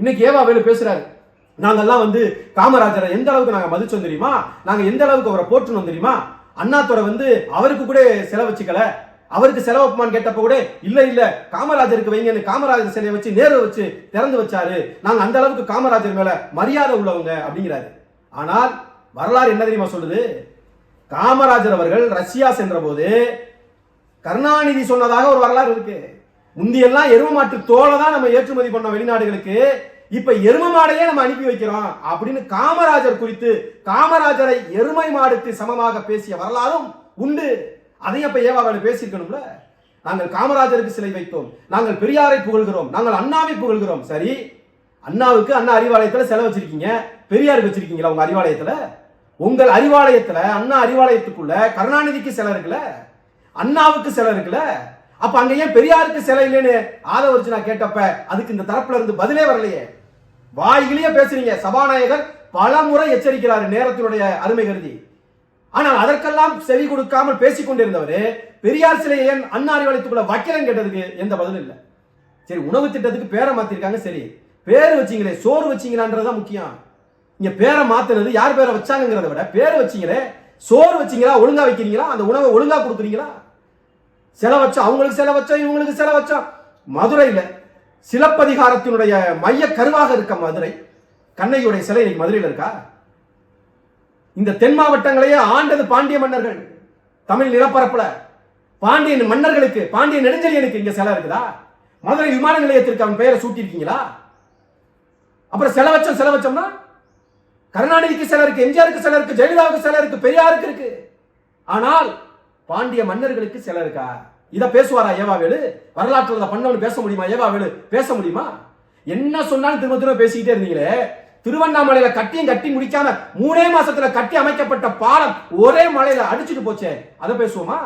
இன்னைக்கு ஏவாவேலு பேசுறாரு. நாங்கெல்லாம் காமராஜரை எந்த அளவுக்கு நாங்க மதிச்சோம் தெரியுமா, நாங்க எந்த அளவுக்கு அவரை போற்றணும் தெரியுமா, அண்ணாதுரை அவருக்கு கூட செலவச்சுக்கல, அவருக்கு செலவப்புமான்னு கேட்டப்ப கூட இல்ல இல்ல காமராஜருக்கு வைங்கன்னு காமராஜர் சிலையை வச்சு நேரு வச்சு திறந்து வச்சாரு, நாங்க அந்த அளவுக்கு காமராஜர் மேல மரியாதை உள்ளவங்க அப்படிங்கிறாரு. ஆனால் வரலாறு என்ன தெரியுமா சொல்லுது, காமராஜர் அவர்கள் ரஷ்யா சென்ற போது கருணாநிதி சொன்னதாக ஒரு வரலாறு இருக்கு. முந்தியெல்லாம் எரும மாட்டு தோலை தான் நம்ம ஏற்றுமதி பண்ணோம் வெளிநாடுகளுக்கு, இப்ப எரும மாடையே நம்ம அனுப்பி வைக்கிறோம் அப்படின்னு காமராஜர் குறித்து காமராஜரை எருமை மாடுக்கு சமமாக பேசிய வரலாறும் உண்டு. அதையும் அப்ப ஏவாவேலு பேசியிருக்கணும்ல. நாங்கள் காமராஜருக்கு சிலை வைத்தோம், நாங்கள் பெரியாரை புகழ்கிறோம், நாங்கள் அண்ணாவை புகழ்கிறோம். சரி, அண்ணாவுக்கு அண்ணா அறிவாலயத்துல செலவு வச்சிருக்கீங்க, பெரியாருக்கு வச்சிருக்கீங்களா உங்க அறிவாலயத்துல? உங்கள் அறிவாலயத்துல அண்ணா அறிவாலயத்துக்குள்ள கருணாநிதிக்கு சிலை இருக்குல்ல, அண்ணாவுக்கு சிலை இருக்குல்ல, அப்ப அங்க ஏன் பெரியாருக்கு சிலை இல்லைன்னு ஆதவர்ஜுனா கேட்டப்ப அதுக்கு இந்த தரப்புல இருந்து பதிலே வரலையே. வாயிலேயே பேசுறீங்க. சபாநாயகர் பல முறை எச்சரிக்கிறார் நேரத்தினுடைய அருமை கருதி. ஆனால் அதற்கெல்லாம் செவி கொடுக்காமல் பேசிக் கொண்டிருந்தவர் பெரியார் சிலையை ஏன் அண்ணா அறிவாலயத்துக்குள்ள வைக்கலன்னு கேட்டதுக்கு எந்த பதிலும் இல்லை. சரி, உணவு திட்டத்துக்கு பேரை மாத்திருக்காங்க, சரி பேரு வச்சீங்களே, சோறு வச்சீங்களான்றதுதான் முக்கியம். இங்க பேரை மாத்தினது யார் பேரை வச்சாங்கிறத விட பேரை வச்சீங்களே, சோறு வச்சீங்களா, ஒழுங்கா வைக்கிறீங்களா, அந்த உணவை ஒழுங்கா கொடுக்குறீங்களா? சிலை வச்சோம், அவங்களுக்கு சிலை வச்சோம், இவங்களுக்கு சிலை வச்சோம். மதுரையில சிலப்பதிகாரத்தினுடைய மைய கருவாக இருக்க மதுரை, கண்ணையுடைய சிலை இன்னைக்கு மதுரையில் இருக்கா? இந்த தென் மாவட்டங்களையே ஆண்டது பாண்டிய மன்னர்கள். தமிழ் நிலப்பரப்புல பாண்டியன் மன்னர்களுக்கு, பாண்டிய நெடுஞ்செழியனுக்கு இங்க சிலை இருக்குதா? மதுரை விமான நிலையத்திற்கு அவன் பெயரை சூட்டி இருக்கீங்களா? அப்புறம் சிலை வச்சோம்னா கருணாநிதிக்கு சிலை இருக்கு, எம்ஜிஆருக்கு சிலை இருக்கு, ஜெயலலிதாவுக்கு சிலை இருக்கு, பெரியாருக்கு இருக்கு. ஆனால் பாண்டிய மன்னர்களுக்கு சிலை இருக்கா? இத பேசுவாரா ஏவாவேலு? வரலாற்றுல பண்ணவனு பேச முடியுமா ஏவாவேலு? பேச முடியுமா? என்ன சொன்னாலும் திரும்ப திரும்ப பேசிக்கிட்டே இருந்தீங்களே. திருவண்ணாமலையில கட்டி முடிக்காம 3 மாசத்துல கட்டி அமைக்கப்பட்ட பாலம் ஒரே மலையில அடிச்சுட்டு போச்சே, அதை பேசுவோமா?